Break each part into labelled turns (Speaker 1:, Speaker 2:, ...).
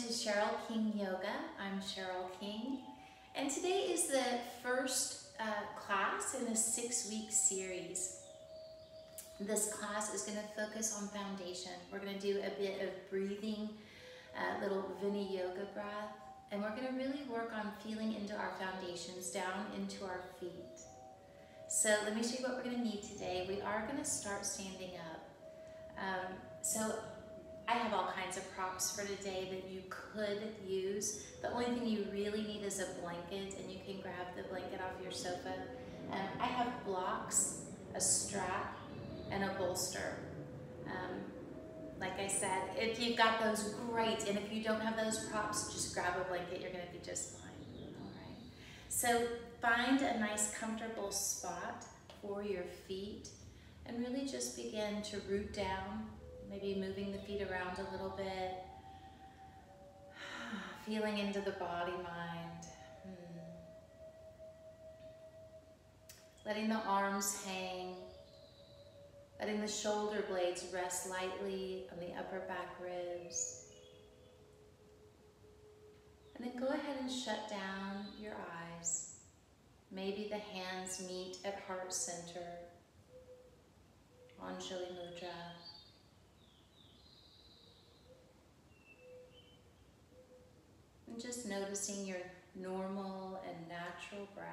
Speaker 1: to Cherylkingyoga. I'm Cheryl King, and today is the first class in a 6-week series. This class is going to focus on foundation. We're going to do a bit of breathing, little Viniyoga breath, and we're going to really work on feeling into our foundations, down into our feet. So let me show you what we're going to need today. We are going to start standing up. So I have all kinds of props for today that you could use. The only thing you really need is a blanket, and you can grab the blanket off your sofa. I have blocks, a strap, and a bolster. Like I said, if you've got those, great. And if you don't have those props, just grab a blanket. You're going to be just fine. All right. So find a nice comfortable spot for your feet and really just begin to root down. Maybe moving the feet around a little bit, feeling into the body, mind. Letting the arms hang, letting the shoulder blades rest lightly on the upper back ribs. And then go ahead and shut down your eyes. Maybe the hands meet at heart center, Anjali Mudra. And just noticing your normal and natural breath.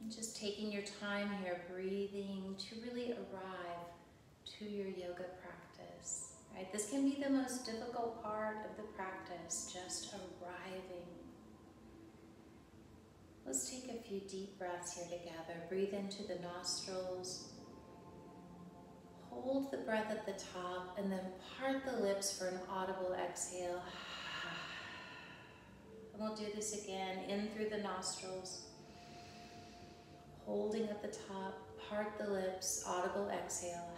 Speaker 1: And just taking your time here, breathing to really arrive to your yoga practice. Right? This can be the most difficult part of the practice, just arriving. Let's take a few deep breaths here together. Breathe into the nostrils. Hold the breath at the top and then part the lips for an audible exhale. And we'll do this again, in through the nostrils. Holding at the top, part the lips, audible exhale.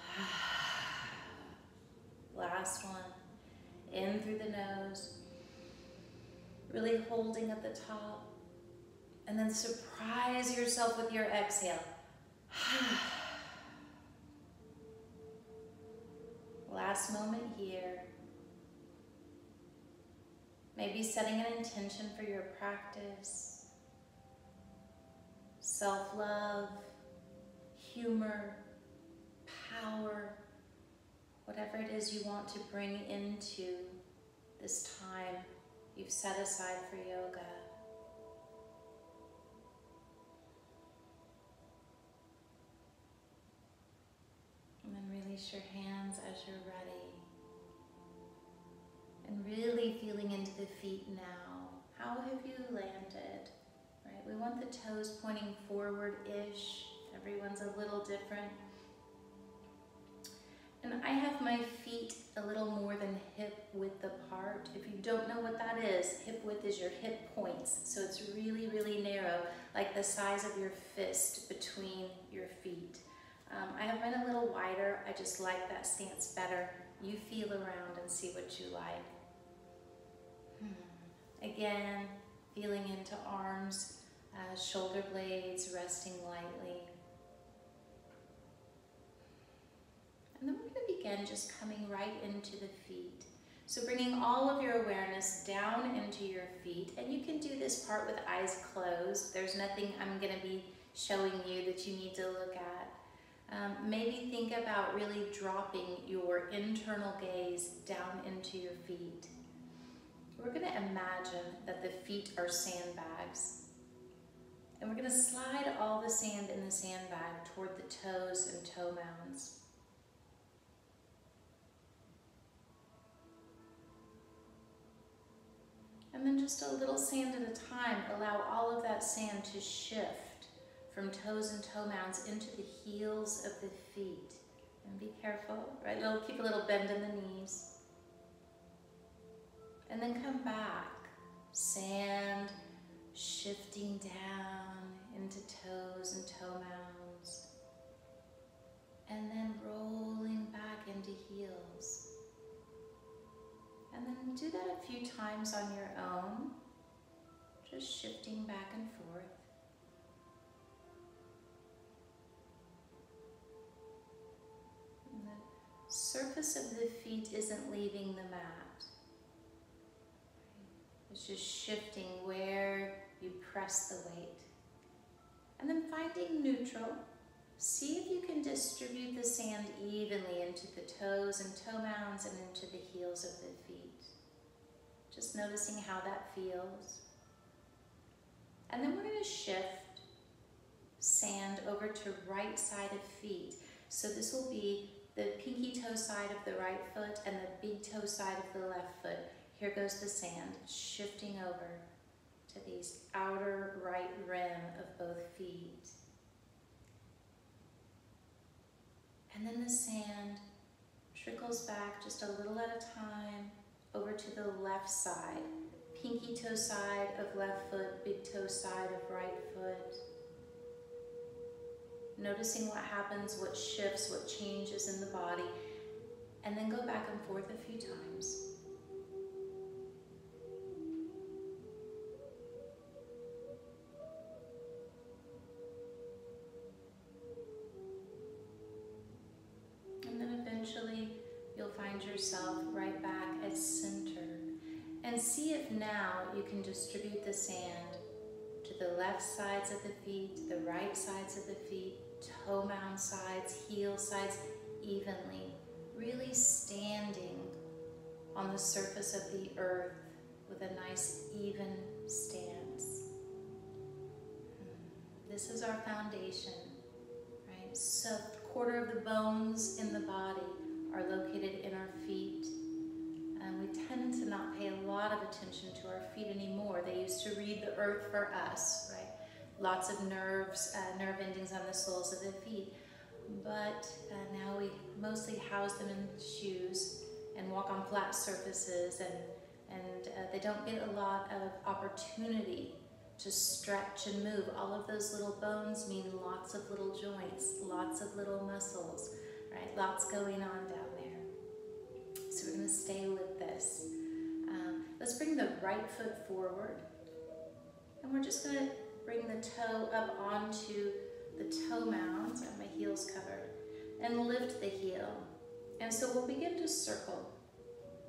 Speaker 1: Last one, in through the nose, really holding at the top, and then surprise yourself with your exhale. Last moment here. Maybe setting an intention for your practice, self-love, humor, power, whatever it is you want to bring into this time you've set aside for yoga. And then release your hands as you're ready. And really feeling into the feet now. How have you landed? Right? We want the toes pointing forward-ish. Everyone's a little different. And I have my feet a little more than hip width apart. If you don't know what that is, hip width is your hip points. So it's really, really narrow, like the size of your fist between your feet. I have mine a little wider. I just like that stance better. You feel around and see what you like. Again, feeling into arms, shoulder blades resting lightly. And then we're going to begin just coming right into the feet. So bringing all of your awareness down into your feet. And you can do this part with eyes closed. There's nothing I'm going to be showing you that you need to look at. Maybe think about really dropping your internal gaze down into your feet. We're going to imagine that the feet are sandbags. And we're going to slide all the sand in the sandbag toward the toes and toe mounds. And then just a little sand at a time, allow all of that sand to shift from toes and toe mounds into the heels of the feet. And be careful, right? Keep a little bend in the knees. And then come back. Sand shifting down into toes and toe mounds. And then rolling back into heels. And then do that a few times on your own, just shifting back and forth. And the surface of the feet isn't leaving the mat. It's just shifting where you press the weight. And then finding neutral. See if you can distribute the sand evenly into the toes and toe mounds and into the heels of the feet. Just noticing how that feels. And then we're going to shift sand over to right side of feet. So this will be the pinky toe side of the right foot and the big toe side of the left foot. Here goes the sand, shifting over to these outer right rim of both feet. And then the sand trickles back just a little at a time over to the left side. Pinky toe side of left foot, big toe side of right foot. Noticing what happens, what shifts, what changes in the body. And then go back and forth a few times. You'll find yourself right back at center. And see if now you can distribute the sand to the left sides of the feet, the right sides of the feet, toe mound sides, heel sides, evenly. Really standing on the surface of the earth with a nice even stance. This is our foundation, right? So a quarter of the bones in the body are located in our feet. And we tend to not pay a lot of attention to our feet anymore. They used to read the earth for us, right? Lots of nerves, nerve endings on the soles of the feet. But now we mostly house them in shoes and walk on flat surfaces, and they don't get a lot of opportunity to stretch and move. All of those little bones mean lots of little joints, lots of little muscles, right? Lots going on down there. So we're going to stay with this. Let's bring the right foot forward. And we're just going to bring the toe up onto the toe mounds. I have my heels covered. And lift the heel. And so we'll begin to circle.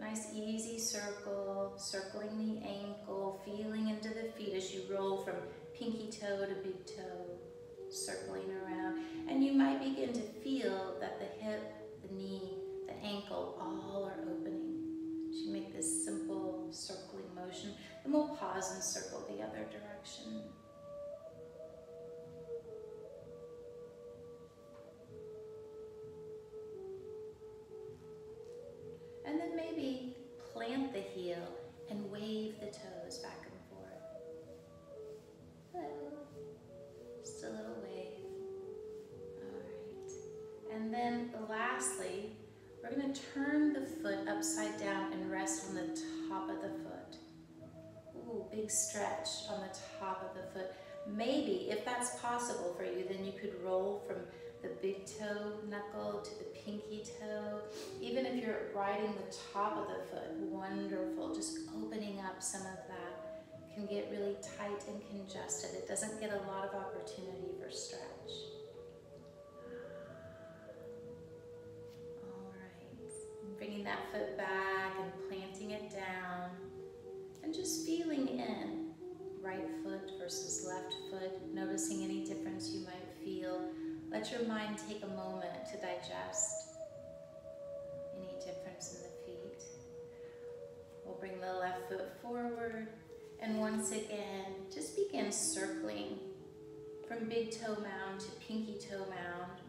Speaker 1: Nice easy circle, circling the ankle, feeling into the feet as you roll from pinky toe to big toe, circling around. And you might begin to feel that the hip, the knee, the ankle, all are opening. So you make this simple circling motion. Then we'll pause and circle the other direction. And then maybe plant the heel and wave the toes back and forth. Hello. Just a little wave. All right. And then lastly, we're going to turn the foot upside down and rest on the top of the foot. Ooh, big stretch on the top of the foot. Maybe, if that's possible for you, then you could roll from the big toe knuckle to the pinky toe. Even if you're riding the top of the foot, wonderful. Just opening up some of that can get really tight and congested. It doesn't get a lot of opportunity for stretch. All right, bringing that foot back and planting it down and just feeling in right foot versus left foot, noticing any difference you might feel. Let your mind take a moment to digest any difference in the feet. We'll bring the left foot forward, and once again, just begin circling from big toe mound to pinky toe mound.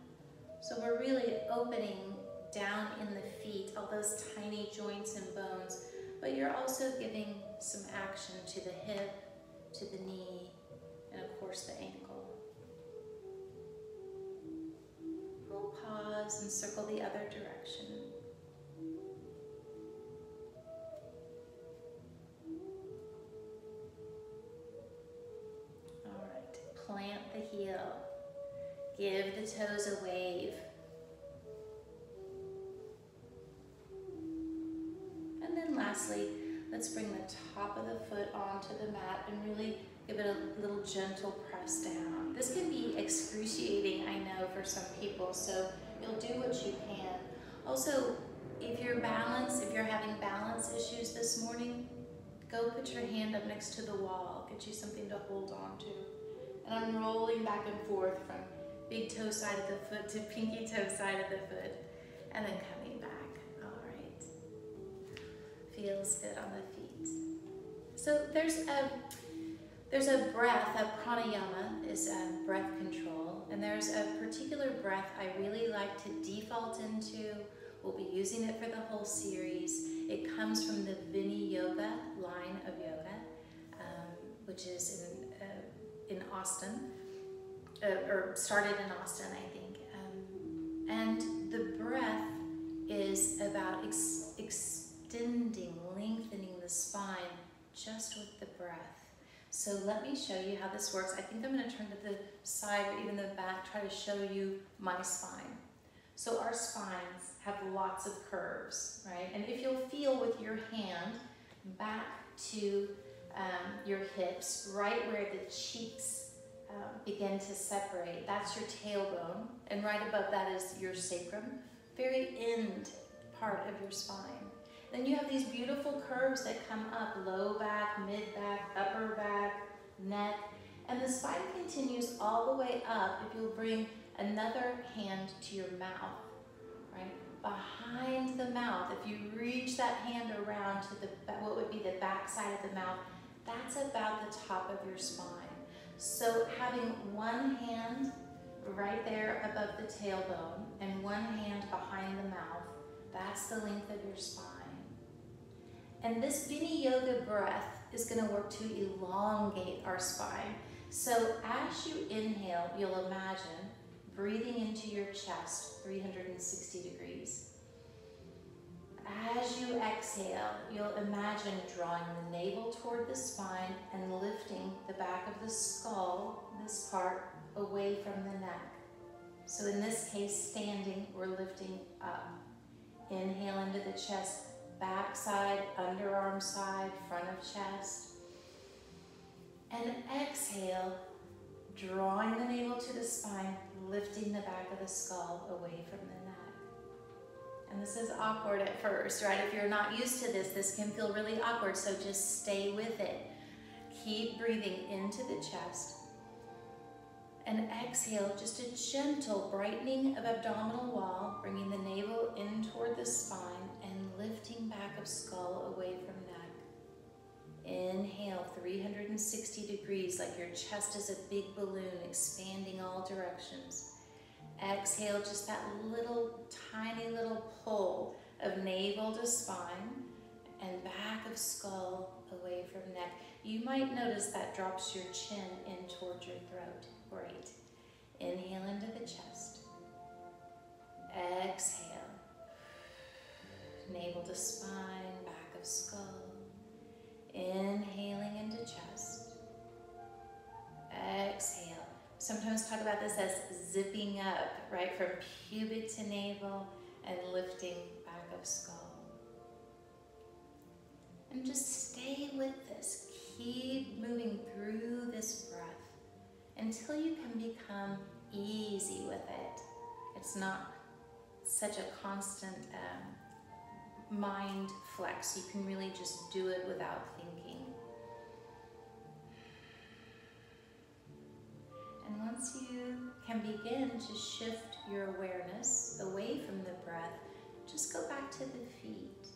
Speaker 1: So we're really opening down in the feet, all those tiny joints and bones, but you're also giving some action to the hip, to the knee, and of course the ankle. We'll pause and circle the other direction. All right, plant the heel. Give the toes a wave. And then last lastly, let's bring the top of the foot onto the mat and really give it a little gentle press down. This can be excruciating, I know, for some people, so you'll do what you can. Also, if you're having balance issues this morning, go put your hand up next to the wall, get you something to hold on to. And I'm rolling back and forth from big toe side of the foot to pinky toe side of the foot, and then coming back. All right. Feels good on the feet. So there's a breath, a pranayama is a breath control, and there's a particular breath I really like to default into. We'll be using it for the whole series. It comes from the Viniyoga line of yoga, which is in Austin, or started in Austin, I think. And the breath is about extending, lengthening the spine just with the breath. So let me show you how this works. I think I'm going to turn to the side or even the back, try to show you my spine. So our spines have lots of curves, right? And if you'll feel with your hand back to your hips, right where the cheeks begin to separate, that's your tailbone, and right above that is your sacrum, very end part of your spine. Then you have these beautiful curves that come up, low back, mid back, upper back, neck, and the spine continues all the way up if you'll bring another hand to your mouth, right? Behind the mouth, if you reach that hand around to what would be the back side of the mouth, that's about the top of your spine. So having one hand right there above the tailbone and one hand behind the mouth, that's the length of your spine. And this Viniyoga breath is going to work to elongate our spine. So as you inhale, you'll imagine breathing into your chest 360 degrees. As you exhale, you'll imagine drawing the navel toward the spine and lifting the back of the skull, this part, away from the neck. So in this case, standing, we're lifting up. Inhale into the chest, back side, underarm side, front of chest. And exhale, drawing the navel to the spine, lifting the back of the skull away from the neck. And this is awkward at first, right? If you're not used to this, this can feel really awkward, so just stay with it. Keep breathing into the chest. And exhale, just a gentle brightening of abdominal wall, bringing the navel in toward the spine and lifting back of skull away from neck. Inhale, 360 degrees, like your chest is a big balloon expanding all directions. Exhale, just that tiny little pull of navel to spine and back of skull away from neck. You might notice that drops your chin in towards your throat. Great. Inhale into the chest. Exhale. Navel to spine, back of skull. Inhaling into chest. Exhale. Sometimes talk about this as zipping up, right, from pubic to navel and lifting back of skull. And just stay with this. Keep moving through this breath until you can become easy with it. It's not such a constant mind flex. You can really just do it without thinking. And once you can begin to shift your awareness away from the breath, just go back to the feet.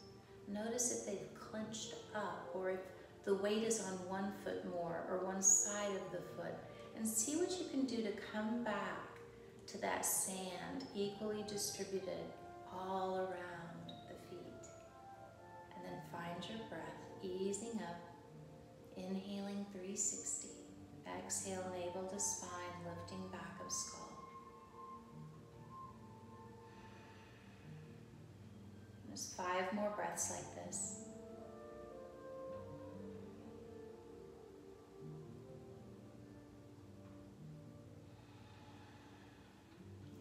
Speaker 1: Notice if they've clenched up or if the weight is on one foot more or one side of the foot, and see what you can do to come back to that sand equally distributed all around the feet. And then find your breath, easing up, inhaling 360. Exhale, navel to spine, lifting back of skull. There's 5 more breaths like this.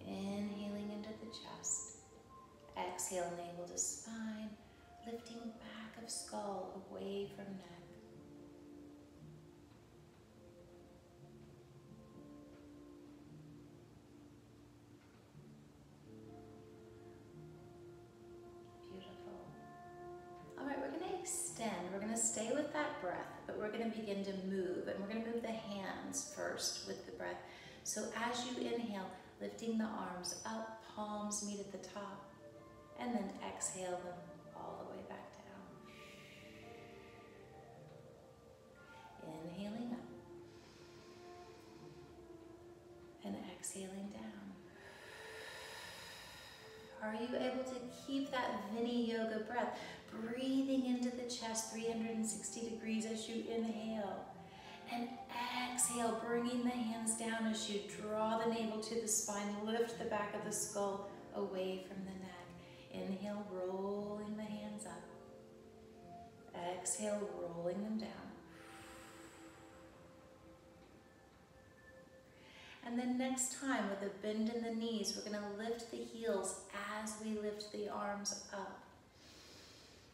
Speaker 1: Inhaling into the chest. Exhale, navel to spine, lifting back of skull away from neck. Extend. We're going to stay with that breath, but we're going to begin to move, and we're going to move the hands first with the breath. So as you inhale, lifting the arms up, palms meet at the top, and then exhale them all the way back down. Inhaling up and exhaling down. Are you able to keep that Viniyoga breath? Breathing into the chest 360 degrees as you inhale. And exhale, bringing the hands down as you draw the navel to the spine. Lift the back of the skull away from the neck. Inhale, rolling the hands up. Exhale, rolling them down. And then next time, with a bend in the knees, we're going to lift the heels as we lift the arms up.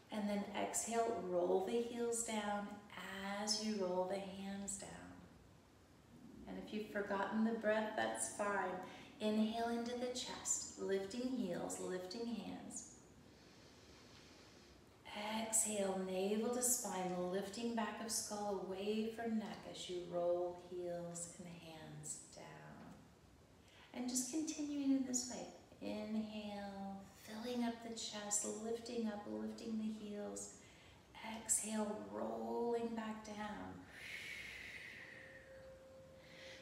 Speaker 1: And then exhale, roll the heels down as you roll the hands down. And if you've forgotten the breath, that's fine. Inhale into the chest, lifting heels, lifting hands. Exhale, navel to spine, lifting back of skull away from neck as you roll heels and hands down. And just continuing in this way. Inhale, filling up the chest, lifting up, lifting the heels. Exhale, rolling back down.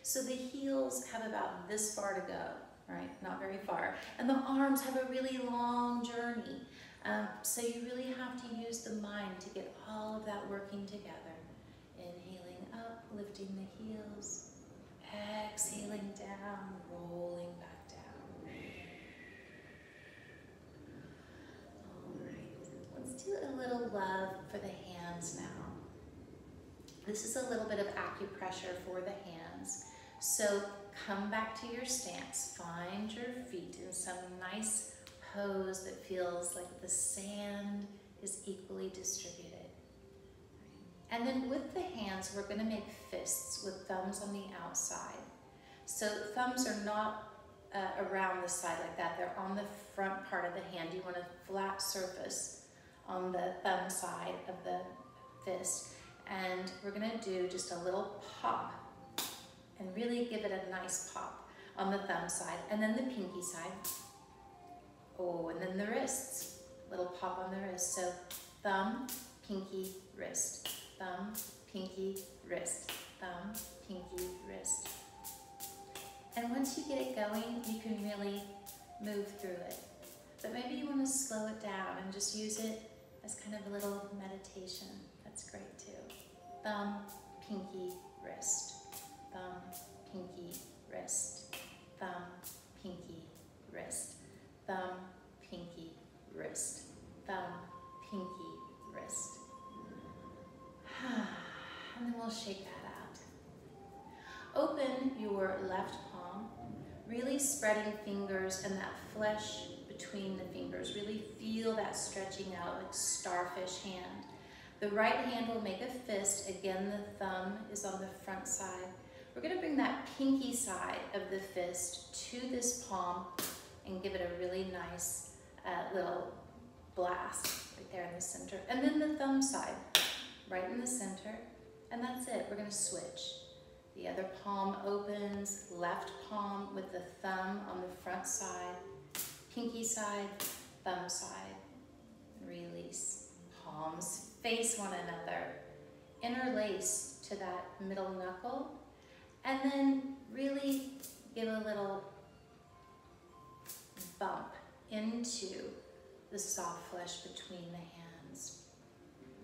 Speaker 1: So the heels have about this far to go, right? Not very far. And the arms have a really long journey. So you really have to use the mind to get all of that working together. Inhaling up, lifting the heels. Exhaling down, rolling back down. All right, let's do a little love for the hands now. This is a little bit of acupressure for the hands. So come back to your stance. Find your feet in some nice pose that feels like the sand is equally distributed. And then with the hands, we're going to make fists with thumbs on the outside. So thumbs are not around the side like that. They're on the front part of the hand. You want a flat surface on the thumb side of the fist. And we're going to do just a little pop and really give it a nice pop on the thumb side. And then the pinky side. Oh, and then the wrists. Little pop on the wrist. So thumb, pinky, wrist. Thumb, pinky, wrist. Thumb, pinky, wrist. And once you get it going, you can really move through it. But maybe you want to slow it down and just use it as kind of a little meditation. That's great too. Thumb, pinky, wrist. Thumb, pinky, wrist. Thumb, pinky, wrist. Thumb, pinky, wrist. Thumb, pinky, wrist. And then we'll shake that out. Open your left palm, really spreading fingers and that flesh between the fingers. Really feel that stretching out like starfish hand. The right hand will make a fist. Again, the thumb is on the front side. We're going to bring that pinky side of the fist to this palm and give it a really nice little blast right there in the center. And then the thumb side, right in the center. And that's it. We're going to switch. The other palm opens, left palm with the thumb on the front side, pinky side, thumb side. Release. Palms face one another. Interlace to that middle knuckle. And then really give a little bump into the soft flesh between the hands.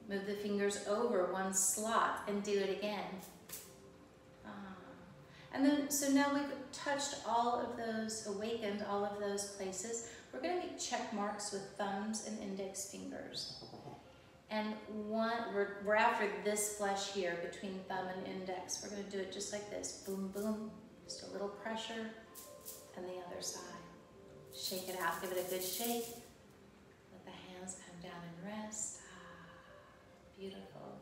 Speaker 1: Move the fingers over one slot and do it again. And then, so now we've touched all of those, awakened all of those places. We're going to make check marks with thumbs and index fingers. And we're after this flesh here between thumb and index. We're going to do it just like this. Boom, boom. Just a little pressure. And the other side. Shake it out. Give it a good shake. Let the hands come come down and rest. Beautiful.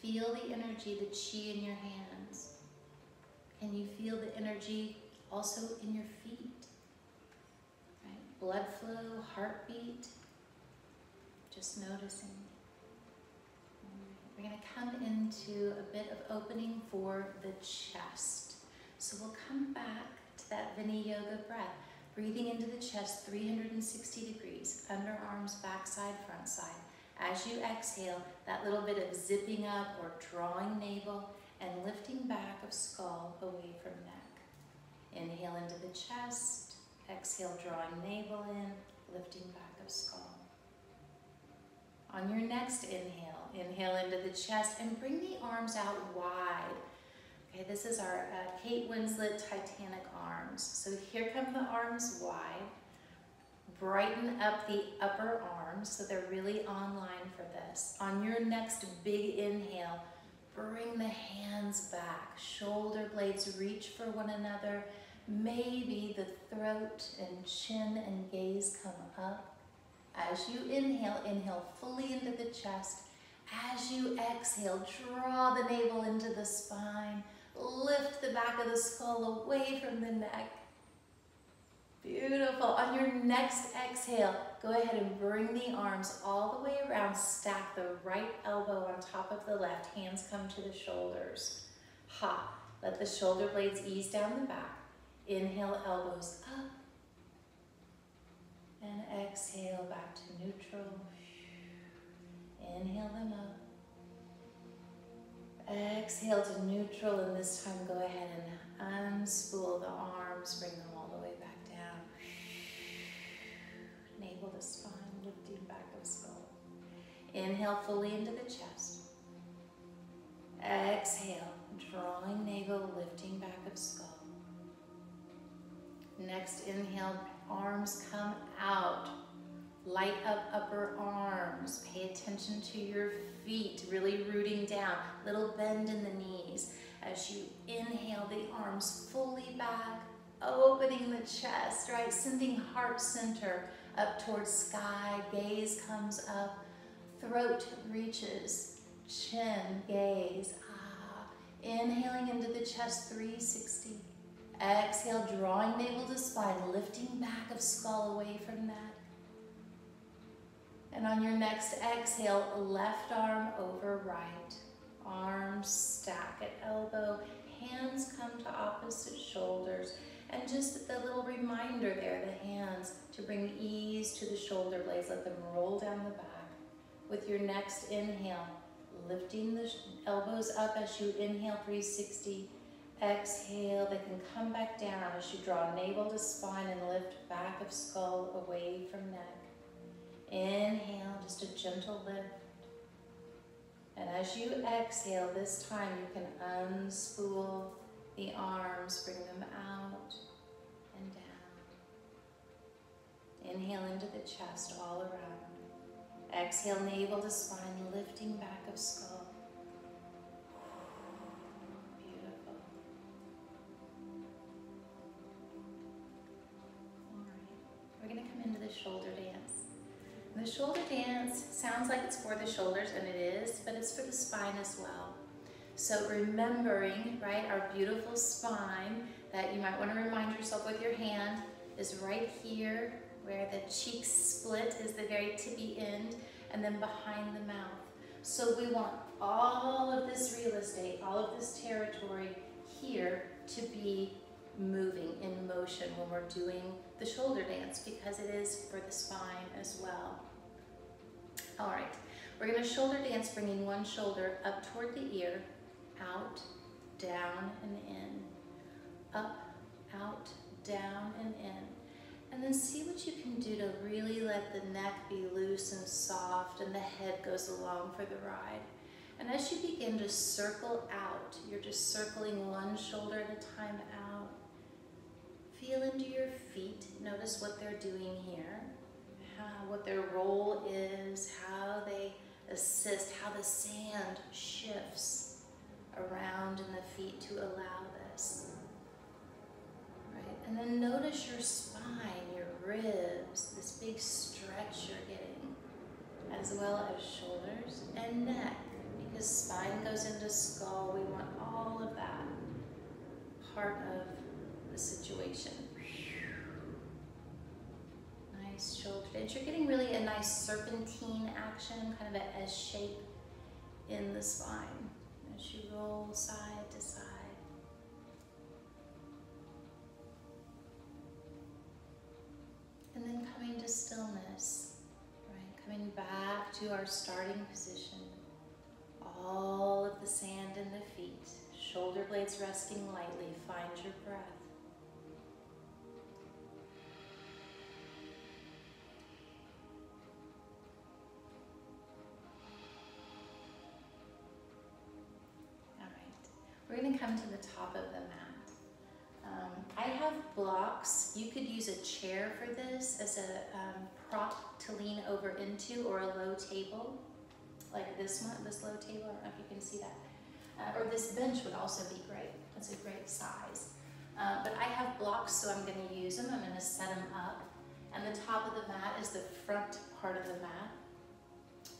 Speaker 1: Feel the energy, the chi in your hands. Can you feel the energy also in your feet? Right? Blood flow, heartbeat. Just noticing. We're going to come into a bit of opening for the chest. So we'll come back to that Viniyoga breath. Breathing into the chest 360 degrees. Underarms, backside, front side. As you exhale, that little bit of zipping up or drawing navel and lifting back of skull away from neck. Inhale into the chest. Exhale, drawing navel in, lifting back of skull. On your next inhale, inhale into the chest and bring the arms out wide. Okay, this is our Kate Winslet Titanic arms. So here come the arms wide. Brighten up the upper arms so they're really online for this. On your next big inhale, bring the hands back. Shoulder blades reach for one another. Maybe the throat and chin and gaze come up. As you inhale, inhale fully into the chest. As you exhale, draw the navel into the spine. Lift the back of the skull away from the neck. Beautiful. On your next exhale, go ahead and bring the arms all the way around. Stack the right elbow on top of the left. Hands come to the shoulders. Ha. Let the shoulder blades ease down the back. Inhale, elbows up. And exhale back to neutral. Inhale them up. Exhale to neutral, and this time go ahead and unspool the arms, bring them all the way back down. Navel to spine, lifting back of skull. Inhale fully into the chest. Exhale, drawing navel, lifting back of skull. Next inhale, arms come out. Light up upper arms. Pay attention to your feet, really rooting down. Little bend in the knees. As you inhale, the arms fully back, opening the chest, right? Sending heart center up towards sky. Gaze comes up. Throat reaches. Chin, gaze. Inhaling into the chest, 360. Exhale, drawing navel to spine, lifting back of skull away from neck. And on your next exhale, left arm over right. Arms stack at elbow, hands come to opposite shoulders. And just a little reminder there, the hands, to bring ease to the shoulder blades. Let them roll down the back. With your next inhale, lifting the elbows up as you inhale, 360. Exhale, they can come back down as you draw navel to spine and lift back of skull away from neck. Inhale, just a gentle lift. And as you exhale, this time you can unspool the arms, bring them out and down. Inhale into the chest all around. Exhale, navel to spine, lifting back of skull. Beautiful. All right, we're going to come into the shoulder dance. The shoulder dance sounds like it's for the shoulders, and it is, but it's for the spine as well. So remembering, right, our beautiful spine that you might want to remind yourself with your hand is right here where the cheeks split is the very tippy end, and then behind the mouth. So we want all of this real estate, all of this territory here to be moving in motion when we're doing the shoulder dance, because it is for the spine as well. All right, we're going to shoulder dance, bringing one shoulder up toward the ear, out, down, and in. Up, out, down, and in. And then see what you can do to really let the neck be loose and soft, and the head goes along for the ride. And as you begin to circle out, you're just circling one shoulder at a time out. Feel into your feet. Notice what they're doing here, what their role is, how they assist, how the sand shifts around in the feet to allow this. Right? And then notice your spine, your ribs. arms, this big stretch you're getting, as well as shoulders and neck, because spine goes into skull. We want all of that part of the situation. Nice shoulder bend. You're getting really a nice serpentine action, kind of an S shape in the spine as you roll side to side. And then coming to stillness, right? Coming back to our starting position. All of the sand in the feet, shoulder blades resting lightly. Find your breath. All right, we're going to come to the top of the mat. I have blocks. You could use a chair for this as a prop to lean over into, or a low table, like this one, this low table. I don't know if you can see that. Or this bench would also be great. That's a great size. But I have blocks, so I'm going to use them. I'm going to set them up. And the top of the mat is the front part of the mat.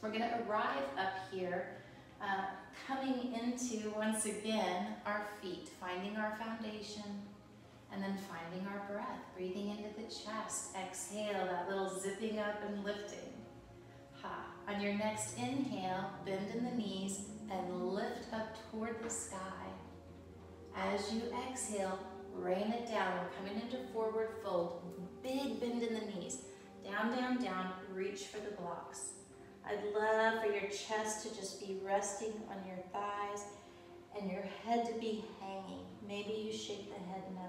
Speaker 1: We're going to arrive up here, coming into, once again, our feet, finding our foundation, and then finding our breath, breathing into the chest. Exhale, that little zipping up and lifting. Ha. On your next inhale, bend in the knees and lift up toward the sky. As you exhale, rain it down. We're coming into forward fold. Big bend in the knees. Down, down, down. Reach for the blocks. I'd love for your chest to just be resting on your thighs and your head to be hanging. Maybe you shake the head no.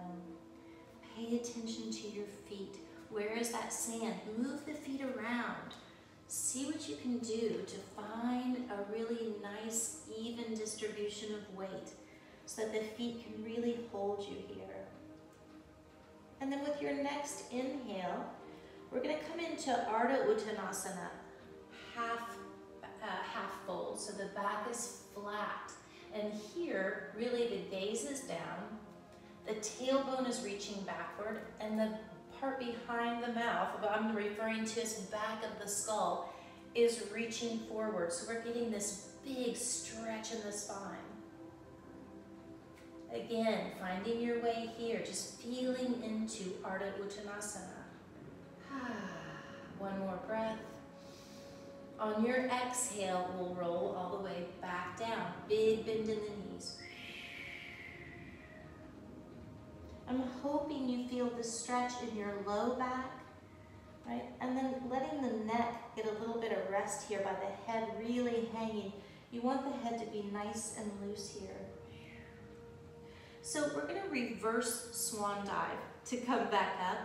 Speaker 1: Pay attention to your feet. Where is that sand? Move the feet around. See what you can do to find a really nice, even distribution of weight so that the feet can really hold you here. And then with your next inhale, we're going to come into Ardha Uttanasana, half fold. So the back is flat. And here, really the gaze is down. The tailbone is reaching backward, and the part behind the mouth, what I'm referring to as back of the skull, is reaching forward. So we're getting this big stretch in the spine. Again, finding your way here, just feeling into Ardha Uttanasana. One more breath. On your exhale, we'll roll all the way back down. Big bend in the knees. I'm hoping you feel the stretch in your low back, right? And then letting the neck get a little bit of rest here by the head really hanging. You want the head to be nice and loose here. So we're going to reverse swan dive to come back up.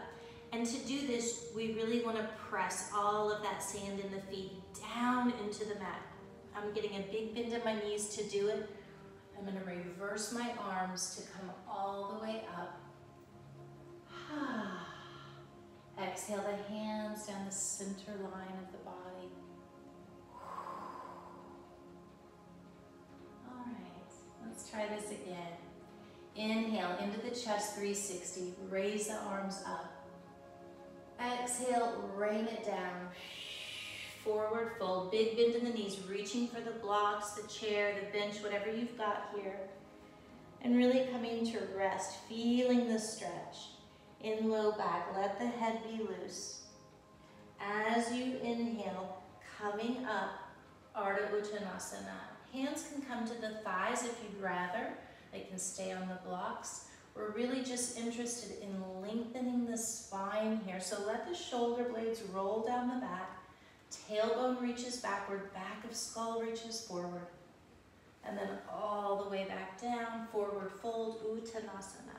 Speaker 1: And to do this, we really want to press all of that sand in the feet down into the mat. I'm getting a big bend in my knees to do it. I'm going to reverse my arms to come all the way up. Exhale the hands down the center line of the body. All right, let's try this again. Inhale into the chest, 360. Raise the arms up. Exhale, rain it down. Forward fold, big bend in the knees, reaching for the blocks, the chair, the bench, whatever you've got here. And really coming to rest, feeling the stretch. In low back, let the head be loose. As you inhale, coming up, Ardha Uttanasana. Hands can come to the thighs if you'd rather. They can stay on the blocks. We're really just interested in lengthening the spine here. So let the shoulder blades roll down the back. Tailbone reaches backward, back of skull reaches forward. And then all the way back down, forward fold, Uttanasana.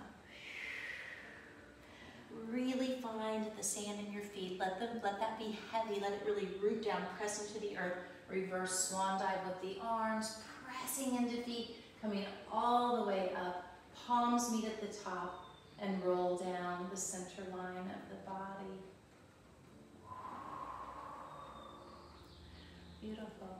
Speaker 1: Really find the sand in your feet. Let that be heavy. Let it really root down, press into the earth. Reverse swan dive with the arms, pressing into feet, coming all the way up. Palms meet at the top and roll down the center line of the body. Beautiful.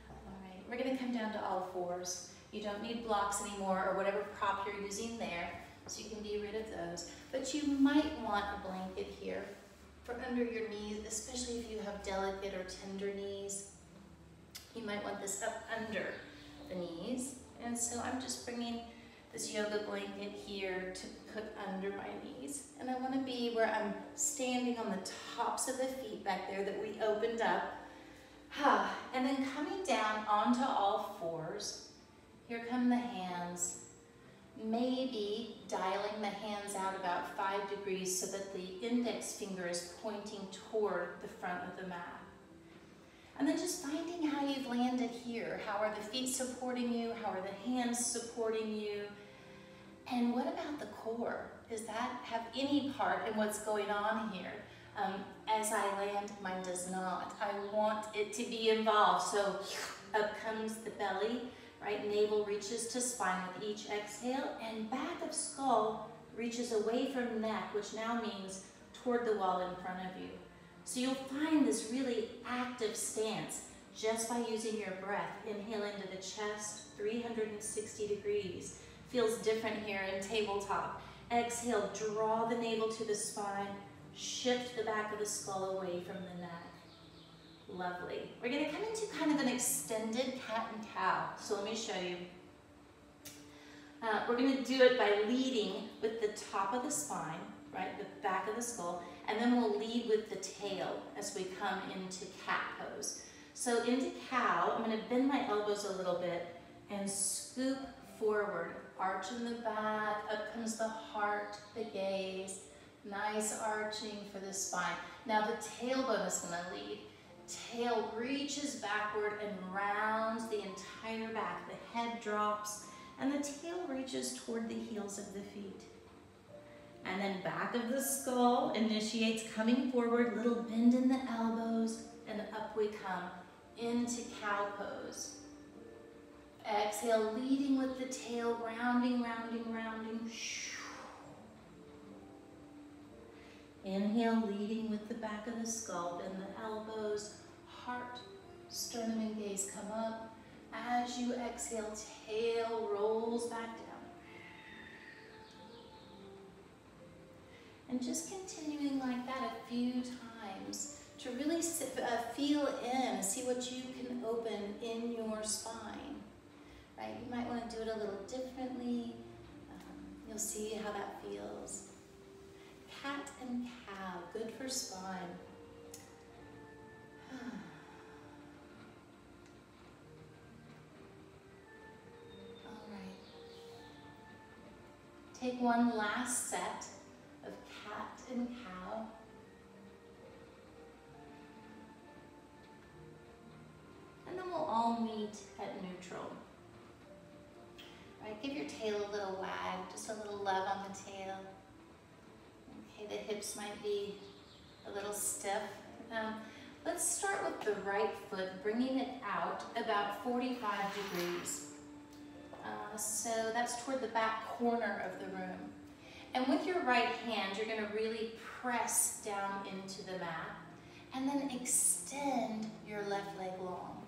Speaker 1: All right, we're going to come down to all fours. You don't need blocks anymore or whatever prop you're using there, so you can be rid of those. But you might want a blanket here. for under your knees, especially if you have delicate or tender knees. You might want this up under the knees. And so I'm just bringing this yoga blanket here to put under my knees. And I want to be where I'm standing on the tops of the feet back there that we opened up. And then coming down onto all fours. Here come the hands. Maybe dialing the hands out about 5 degrees so that the index finger is pointing toward the front of the mat. And then just finding how you've landed here. How are the feet supporting you? How are the hands supporting you? And what about the core? Does that have any part in what's going on here? As I land, mine does not. I want it to be involved. So up comes the belly, right? Navel reaches to spine with each exhale, and back of skull reaches away from neck, which now means toward the wall in front of you. So you'll find this really active stance just by using your breath. Inhale into the chest, 360 degrees. Feels different here in tabletop. Exhale, draw the navel to the spine, shift the back of the skull away from the neck. Lovely. We're going to come into kind of an extended cat and cow. So let me show you. We're going to do it by leading with the top of the spine, right, the back of the skull, and then we'll lead with the tail as we come into cat pose. So into cow, I'm going to bend my elbows a little bit and scoop forward, arch in the back, up comes the heart, the gaze, nice arching for the spine. Now the tailbone is going to lead. Tail reaches backward and rounds the entire back. The head drops and the tail reaches toward the heels of the feet. And then back of the skull initiates coming forward, little bend in the elbows, and up we come into cow pose. Exhale, leading with the tail, rounding, rounding, rounding. Inhale, leading with the back of the skull, bend the elbows, heart, sternum and gaze come up. As you exhale, tail rolls back down. And just continuing like that a few times to really feel in, see what you can open in your spine. Right? You might want to do it a little differently. You'll see how that feels. Cat and cow, good for spine. All right. Take one last set of cat and cow. And then we'll all meet at neutral. Right, give your tail a little wag, just a little love on the tail. Okay, the hips might be a little stiff. Let's start with the right foot, bringing it out about 45 degrees. So that's toward the back corner of the room. And with your right hand, you're going to really press down into the mat and then extend your left leg long.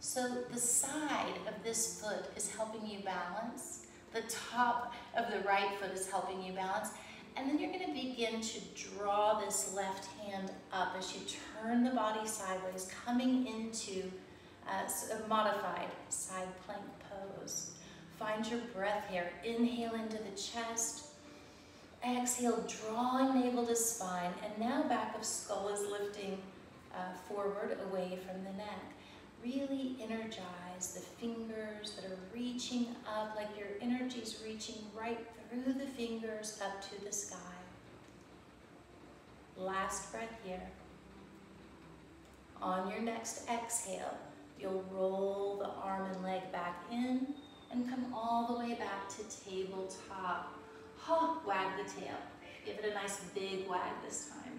Speaker 1: So the side of this foot is helping you balance. The top of the right foot is helping you balance. And then you're going to begin to draw this left hand up as you turn the body sideways, coming into a modified side plank pose. Find your breath here. Inhale into the chest. Exhale, drawing navel to spine. And now back of skull is lifting forward away from the neck. Really energize the fingers that are reaching up, like your energy's reaching right through the fingers up to the sky. Last breath here. On your next exhale, you'll roll the arm and leg back in and come all the way back to tabletop. Wag the tail. Give it a nice big wag this time.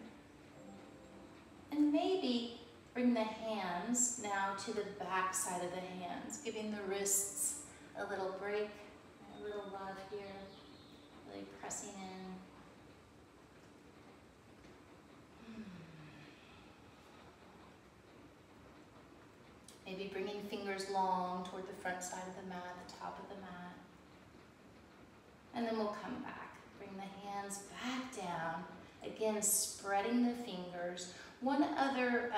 Speaker 1: And maybe bring the hands now to the back side of the hands, giving the wrists a little break, a little love here, really pressing in. Maybe bringing fingers long toward the front side of the mat, the top of the mat. And then we'll come back. Bring the hands back down Again, spreading the fingers. One other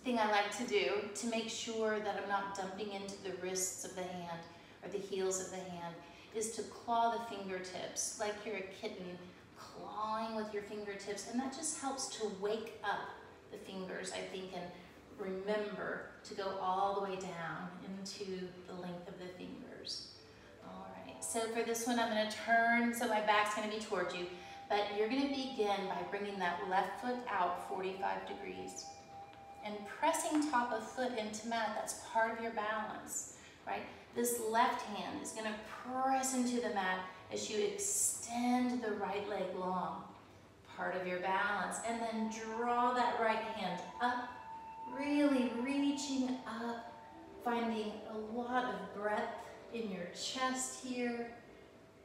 Speaker 1: thing I like to do to make sure that I'm not dumping into the wrists of the hand or the heels of the hand is to claw the fingertips like you're a kitten, clawing with your fingertips, and that just helps to wake up the fingers, I think, and remember to go all the way down into the length of the fingers. All right, so for this one I'm going to turn, so my back's going to be towards you, but you're going to begin by bringing that left foot out 45 degrees and pressing top of foot into mat. That's part of your balance, right? This left hand is going to press into the mat as you extend the right leg long, part of your balance, and then draw that right hand up, really reaching up, finding a lot of breath in your chest here,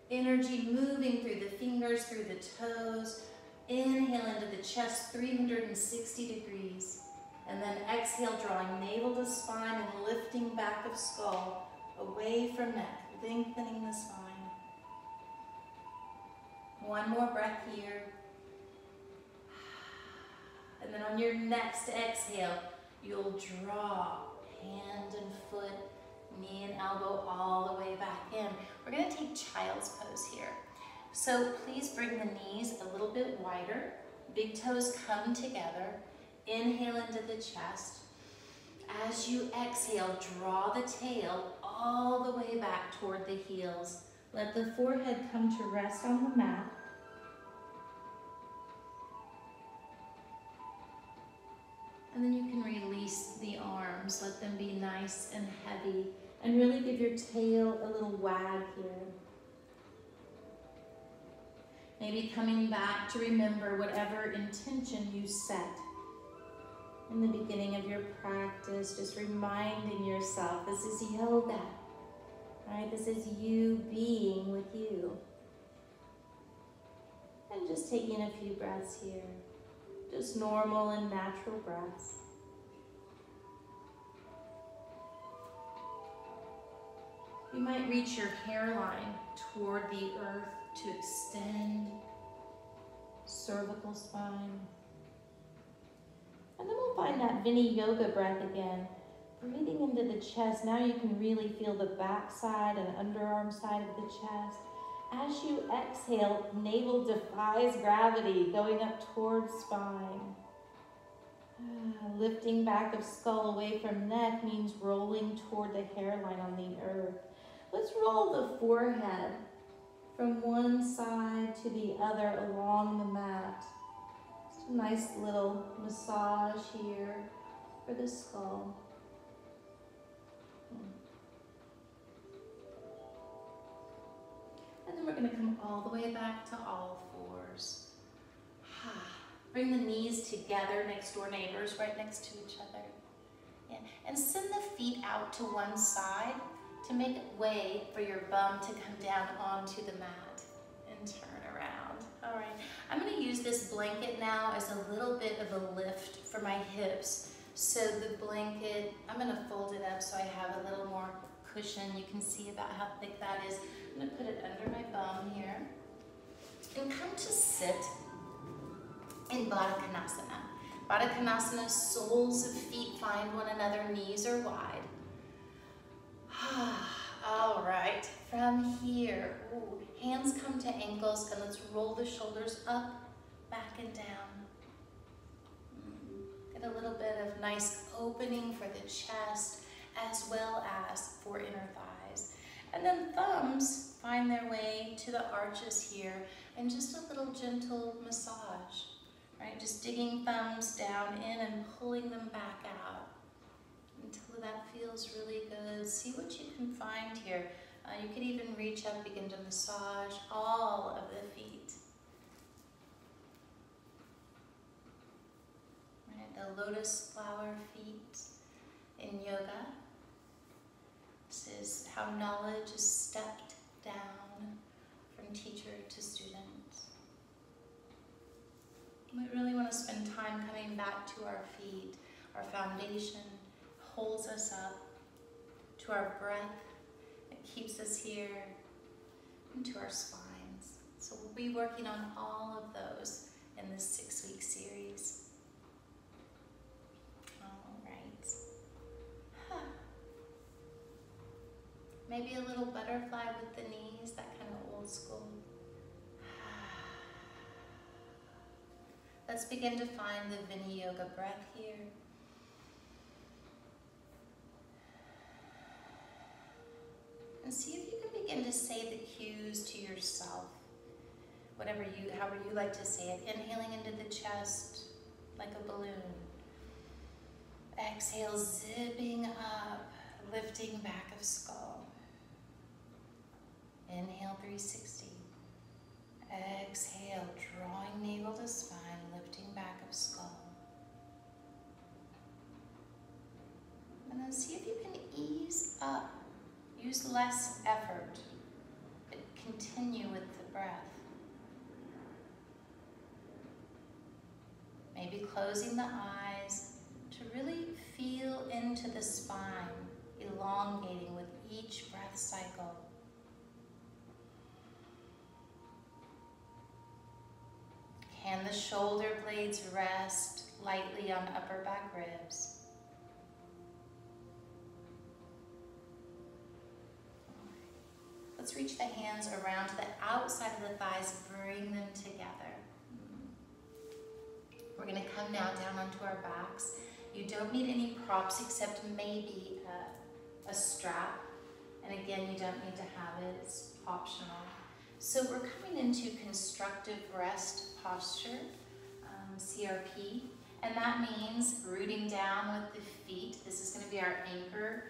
Speaker 1: energy moving through the fingers, through the toes. Inhale into the chest, 360 degrees, and then exhale, drawing navel to spine and lifting back of skull away from neck, lengthening the spine. One more breath here. And then on your next exhale, you'll draw hand and foot, knee and elbow all the way back in. We're going to take child's pose here. So please bring the knees a little bit wider. Big toes come together. Inhale into the chest. As you exhale, draw the tail all the way back toward the heels. Let the forehead come to rest on the mat. And then you can release the arms. Let them be nice and heavy. And really give your tail a little wag here. Maybe coming back to remember whatever intention you set in the beginning of your practice, just reminding yourself this is yoga, right? This is you being with you. And just taking a few breaths here, just normal and natural breaths. You might reach your hairline toward the earth to extend cervical spine. And then we'll find that Viniyoga breath again. Breathing into the chest. Now you can really feel the back side and underarm side of the chest. As you exhale, navel defies gravity, going up towards spine. Lifting back of skull away from neck means rolling toward the hairline on the earth. Let's roll the forehead from one side to the other along the mat. Just a nice little massage here for the skull. And then we're going to come all the way back to all fours. Bring the knees together, next door neighbors, right next to each other. Yeah. And send the feet out to one side to make way for your bum to come down onto the mat and turn around. All right, I'm going to use this blanket now as a little bit of a lift for my hips. So the blanket, I'm going to fold it up so I have a little more cushion. You can see about how thick that is. I'm going to put it under my bum here and come to sit in Baddha Konasana. Baddha Konasana, soles of feet find one another, knees are wide. All right, from here, hands come to ankles, and let's roll the shoulders up, back and down. Get a little bit of nice opening for the chest, as well as for inner thighs. And then thumbs find their way to the arches here, and just a little gentle massage, right? Just digging thumbs down in and pulling them back out until that feels really good. See what you can find here. You could even reach up, begin to massage all of the feet. Right, the lotus flower feet in yoga. This is how knowledge is stepped down from teacher to student. We really want to spend time coming back to our feet. Our foundation holds us up, to our breath that keeps us here, and to our spines. So we'll be working on all of those in this 6-week series. All right. Maybe a little butterfly with the knees, that kind of old school. Let's begin to find the Viniyoga breath here. And see if you can begin to say the cues to yourself. However you like to say it. Inhaling into the chest like a balloon. Exhale, zipping up, lifting back of skull. Inhale, 360. Exhale, drawing navel to spine, lifting back of skull. And then see if you can ease up. Use less effort, but continue with the breath. Maybe closing the eyes to really feel into the spine, elongating with each breath cycle. Can the shoulder blades rest lightly on upper back ribs? Let's reach the hands around to the outside of the thighs, bring them together. We're going to come now down onto our backs. You don't need any props except maybe a strap. And again, you don't need to have it, it's optional. So we're coming into constructive rest posture, CRP. And that means rooting down with the feet. This is going to be our anchor,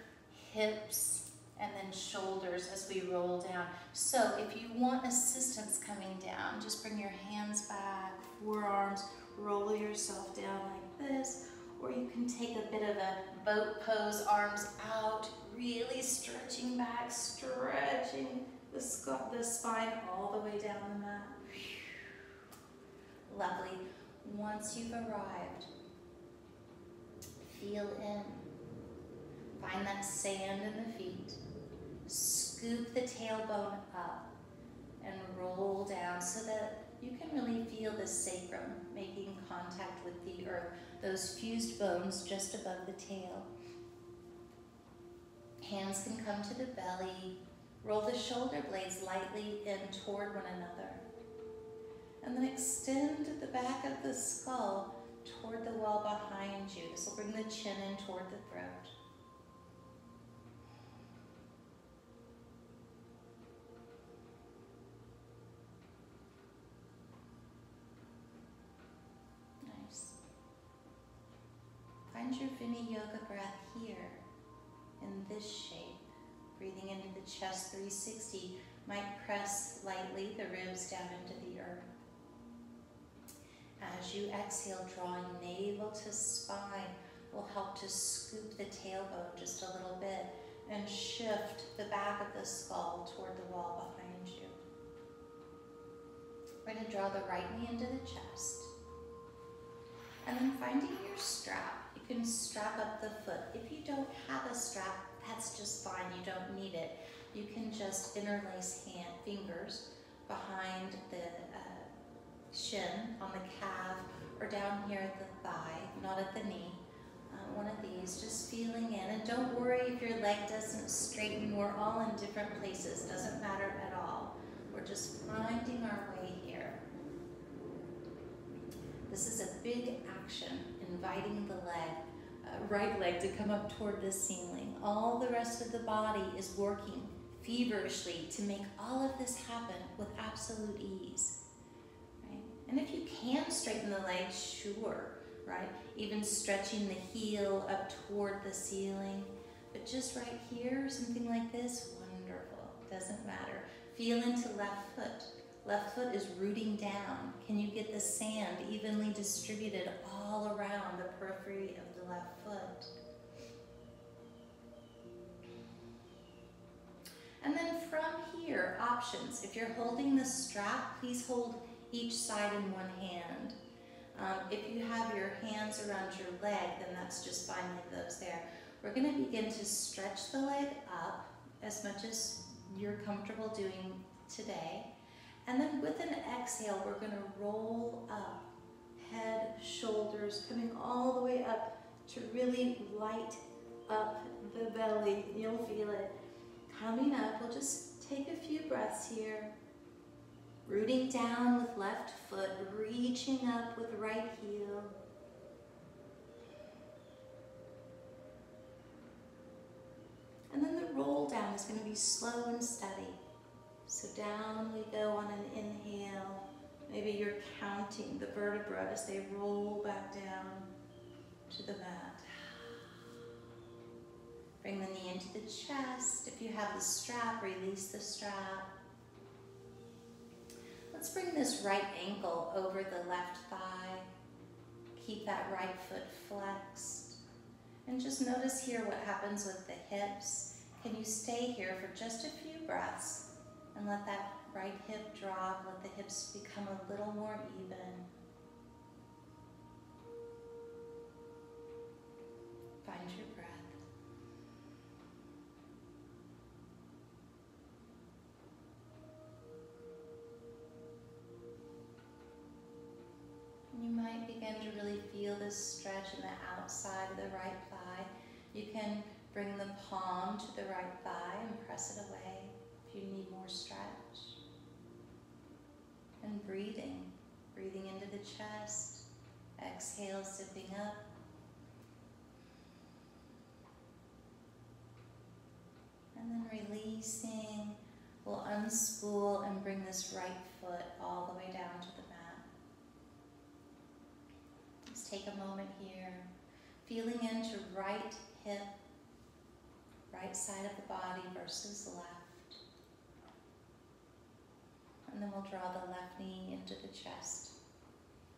Speaker 1: hips, and then shoulders as we roll down. So if you want assistance coming down, just bring your hands back, forearms, roll yourself down like this, or you can take a bit of a boat pose, arms out, really stretching back, stretching the spine all the way down the mat. Lovely. Once you've arrived, feel in. Find that sand in the feet. Scoop the tailbone up and roll down so that you can really feel the sacrum making contact with the earth, those fused bones just above the tail. Hands can come to the belly. Roll the shoulder blades lightly in toward one another. And then extend the back of the skull toward the wall behind you. This will bring the chin in toward the throat. Find your Viniyoga breath here, in this shape. Breathing into the chest, 360. Might press lightly the ribs down into the earth. As you exhale, drawing navel to spine will help to scoop the tailbone just a little bit and shift the back of the skull toward the wall behind you. We're going to draw the right knee into the chest. And then finding your strap. You can strap up the foot. If you don't have a strap, that's just fine. You don't need it. You can just interlace fingers behind the shin, on the calf, or down here at the thigh, not at the knee. One of these, just feeling in. And don't worry if your leg doesn't straighten. We're all in different places. Doesn't matter at all. We're just finding our way here. This is a big action, inviting the right leg to come up toward the ceiling. All the rest of the body is working feverishly to make all of this happen with absolute ease. Right? And if you can straighten the legs, sure, right? Even stretching the heel up toward the ceiling. But just right here, something like this, wonderful, doesn't matter. Feel into left foot. Left foot is rooting down. Can you get the sand evenly distributed all around the periphery of the left foot? And then from here, options. If you're holding the strap, please hold each side in one hand. If you have your hands around your leg, then that's just fine, leave those there. We're going to begin to stretch the leg up as much as you're comfortable doing today. And then with an exhale, we're going to roll up, head, shoulders, coming all the way up to really light up the belly. You'll feel it coming up. We'll just take a few breaths here. Rooting down with left foot, reaching up with right heel. And then the roll down is going to be slow and steady. So down we go on an inhale. Maybe you're counting the vertebrae as they roll back down to the mat. Bring the knee into the chest. If you have the strap, release the strap. Let's bring this right ankle over the left thigh. Keep that right foot flexed. And just notice here what happens with the hips. Can you stay here for just a few breaths and let that right hip drop, let the hips become a little more even. Find your breath. You might begin to really feel this stretch in the outside of the right thigh. You can bring the palm to the right thigh and press it away if you need more stretch. And breathing into the chest. Exhale, zipping up. And then releasing. We'll unspool and bring this right foot all the way down to the mat. Let's take a moment here, feeling into right hip, right side of the body versus the left. And then we'll draw the left knee into the chest,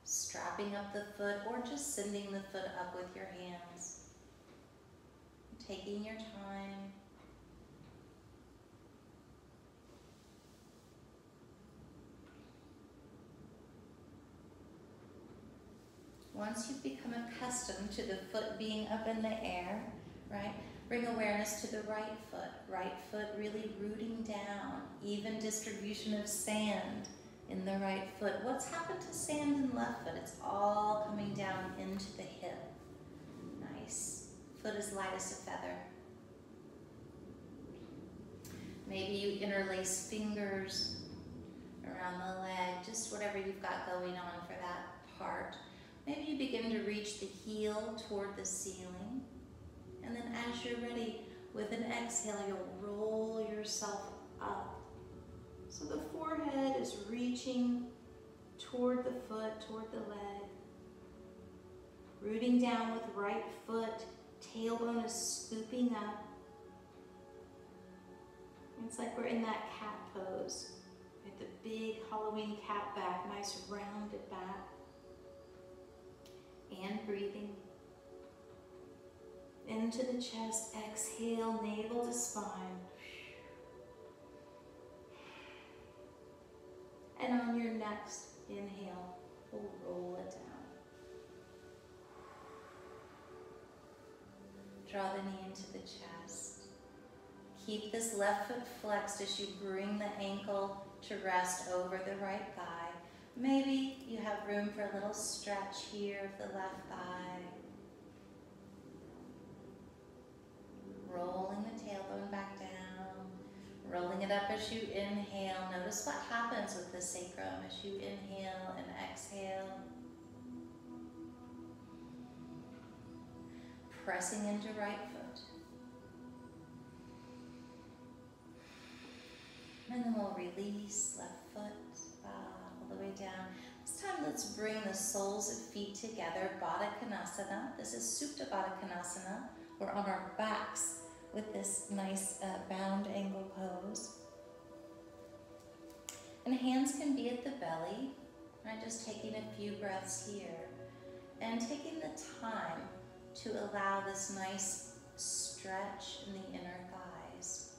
Speaker 1: strapping up the foot or just sending the foot up with your hands. Taking your time. Once you've become accustomed to the foot being up in the air, right? Bring awareness to the right foot really rooting down, even distribution of sand in the right foot. What's happened to sand in left foot? It's all coming down into the hip. Nice. Foot as light as a feather. Maybe you interlace fingers around the leg, just whatever you've got going on for that part. Maybe you begin to reach the heel toward the ceiling. And then as you're ready, with an exhale, you'll roll yourself up. So the forehead is reaching toward the foot, toward the leg. Rooting down with right foot, tailbone is scooping up. It's like we're in that cat pose. With the big Halloween cat back, nice rounded back. And breathing. Into the chest, exhale, navel to spine. And on your next inhale, we'll roll it down. Draw the knee into the chest. Keep this left foot flexed as you bring the ankle to rest over the right thigh. Maybe you have room for a little stretch here of the left thigh. Rolling the tailbone back down. Rolling it up as you inhale. Notice what happens with the sacrum as you inhale and exhale. Pressing into right foot. And then we'll release left foot. All the way down. This time let's bring the soles of feet together, Baddha Konasana. This is Supta Baddha Konasana. We're on our backs with this nice bound angle pose. And hands can be at the belly, right? Just taking a few breaths here. And taking the time to allow this nice stretch in the inner thighs.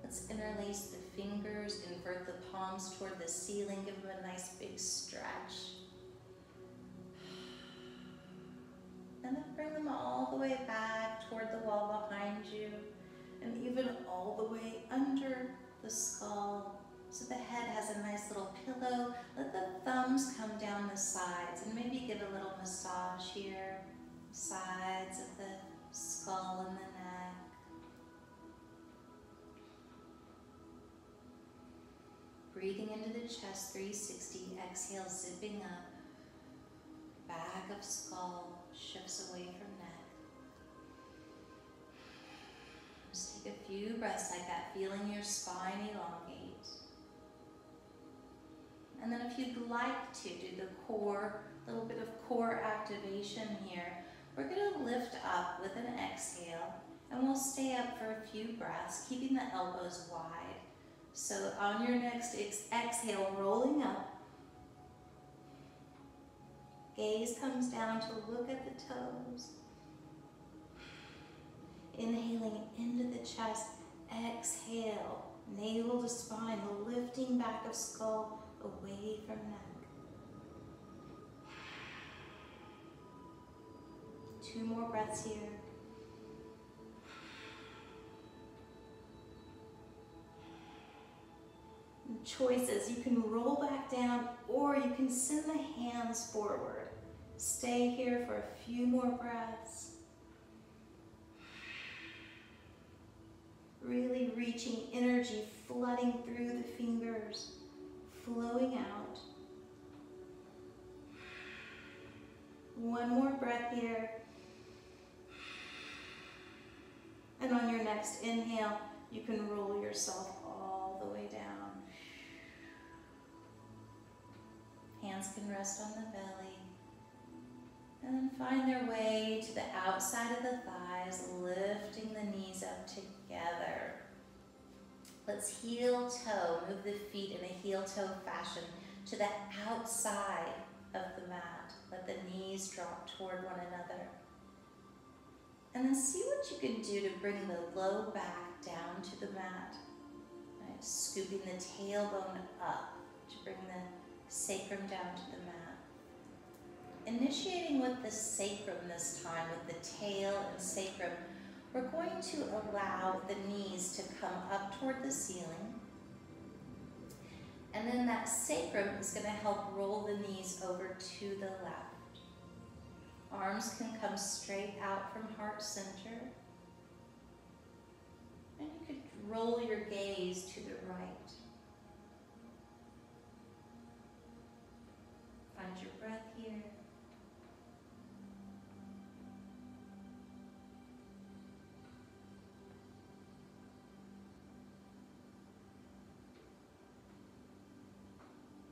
Speaker 1: Let's interlace the fingers, invert the palms toward the ceiling, give them a nice big stretch. And then bring them all the way back toward the wall behind you, and even all the way under the skull. So the head has a nice little pillow. Let the thumbs come down the sides and maybe give a little massage here. Sides of the skull and the neck. Breathing into the chest, 360. Exhale, zipping up. Back of skull shifts away from neck. Just take a few breaths like that, feeling your spine elongate. And then if you'd like to do the core, a little bit of core activation here, we're going to lift up with an exhale, and we'll stay up for a few breaths, keeping the elbows wide. So on your next exhale, rolling up, gaze comes down to look at the toes. Inhaling into the chest, exhale, navel to spine, lifting back of skull away from neck. 2 more breaths here. And choices, you can roll back down or you can send the hands forward. Stay here for a few more breaths. Really reaching energy, flooding through the fingers, flowing out. 1 more breath here. And on your next inhale, you can roll yourself all the way down. Hands can rest on the belly. And then find their way to the outside of the thighs, lifting the knees up together. Let's heel toe, move the feet in a heel toe fashion to the outside of the mat. Let the knees drop toward one another. And then see what you can do to bring the low back down to the mat. Right? Scooping the tailbone up to bring the sacrum down to the mat. Initiating with the sacrum this time, with the tail and sacrum, we're going to allow the knees to come up toward the ceiling. And then that sacrum is going to help roll the knees over to the left. Arms can come straight out from heart center. And you could roll your gaze to the right. Find your breath here.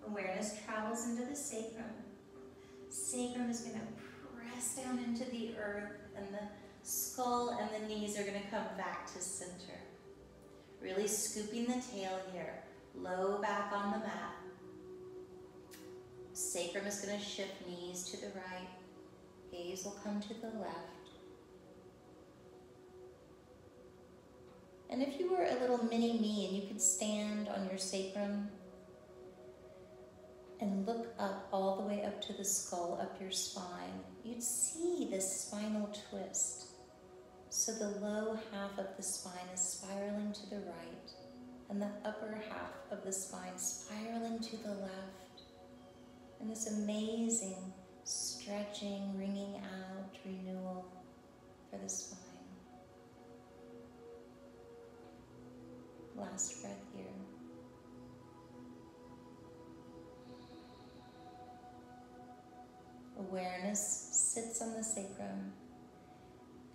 Speaker 1: Awareness travels into the sacrum. Sacrum is going to press down into the earth, and the skull and the knees are going to come back to center. Really scooping the tail here, low back on the mat. Sacrum is going to shift, knees to the right. Gaze will come to the left. And if you were a little mini me and you could stand on your sacrum and look up all the way up to the skull, up your spine, you'd see this spinal twist. So the low half of the spine is spiraling to the right, and the upper half of the spine spiraling to the left. And this amazing stretching, wringing out, renewal for the spine. Last breath here. Awareness sits on the sacrum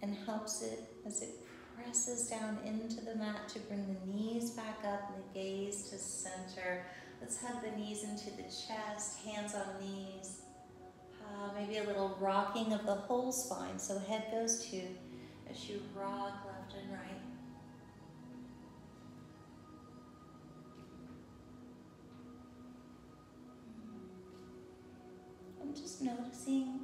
Speaker 1: and helps it as it presses down into the mat to bring the knees back up and the gaze to center. Let's hug the knees into the chest, hands on knees. Maybe a little rocking of the whole spine, so head goes too as you rock left and right. And just noticing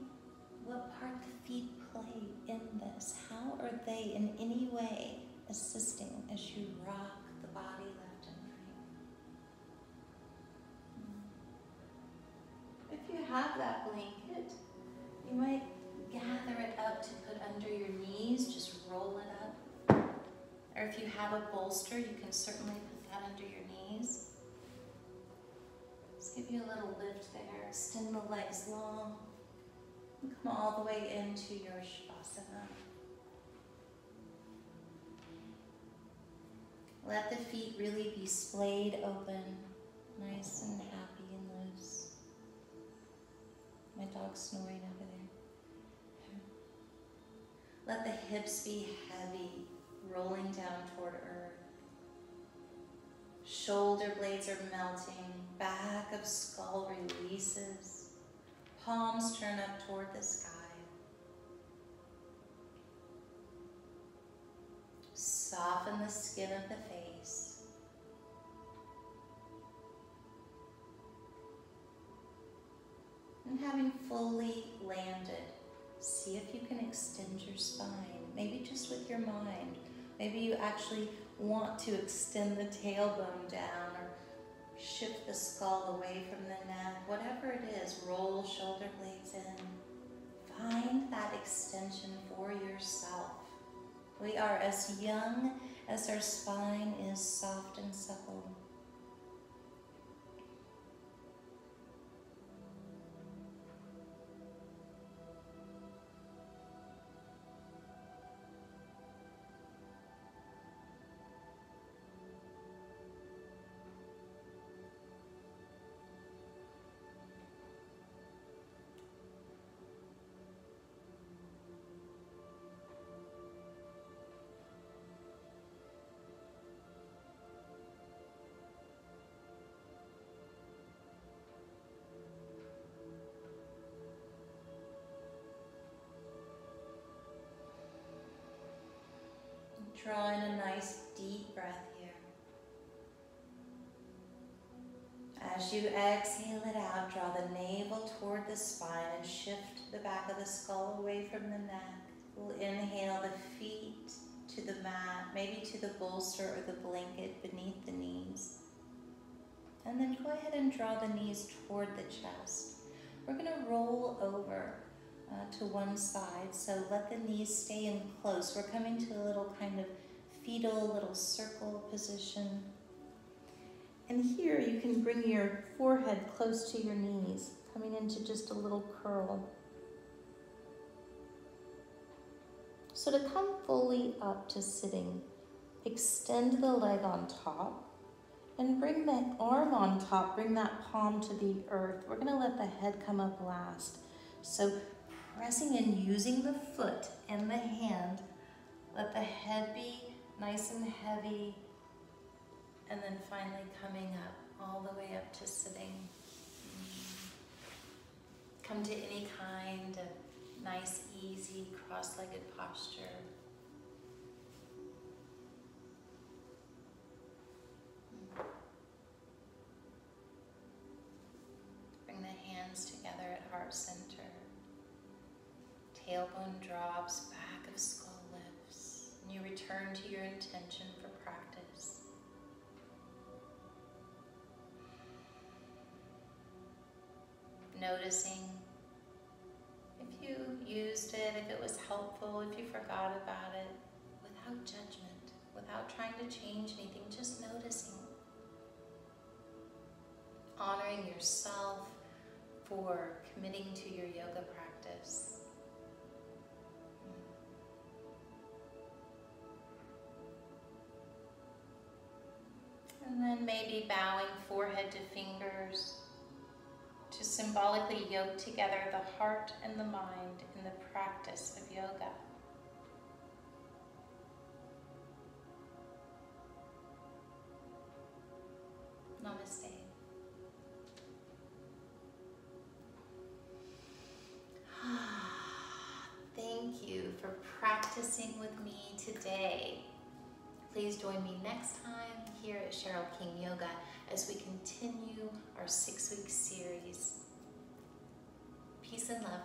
Speaker 1: what part the feet play in this. How are they in any way assisting as you rock the body left and right? If you have that blanket, you might gather it up Or if you have a bolster, you can certainly put that under your knees. Just give you a little lift there. Extend the legs long. And come all the way into your Shavasana. Let the feet really be splayed open, nice and happy and loose. My dog's snoring over there. Let the hips be heavy, rolling down toward earth. Shoulder blades are melting, back of skull releases. Palms turn up toward the sky. Soften the skin of the face. And having fully landed, see if you can extend your spine, maybe just with your mind. Maybe you actually want to extend the tailbone down or shift the skull away from the neck. Whatever it is, roll shoulder blades in. Find that extension for yourself. We are as young as our spine is soft and supple. Draw in a nice deep breath here. As you exhale it out, draw the navel toward the spine and shift the back of the skull away from the neck. We'll inhale the feet to the mat, maybe to the bolster or the blanket beneath the knees. And then go ahead and draw the knees toward the chest. We're going to roll over to one side, so let the knees stay in close. We're coming to a little kind of fetal, little circle position. And here you can bring your forehead close to your knees, coming into just a little curl. So to come fully up to sitting, extend the leg on top and bring that arm on top, bring that palm to the earth. We're gonna let the head come up last. So pressing in, using the foot and the hand, let the head be nice and heavy, and then finally coming up, all the way up to sitting. Come to any kind of nice, easy, cross-legged posture. Bring the hands together at heart center. Tailbone drops, back of skull lifts, and you return to your intention for practice. Noticing if you used it, if it was helpful, if you forgot about it, without judgment, without trying to change anything, just noticing. Honoring yourself for committing to your yoga practice. And then maybe bowing forehead to fingers to symbolically yoke together the heart and the mind in the practice of yoga. Namaste. Thank you for practicing with me today. Please join me next time here at Cherylkingyoga as we continue our 6-week series. Peace and love.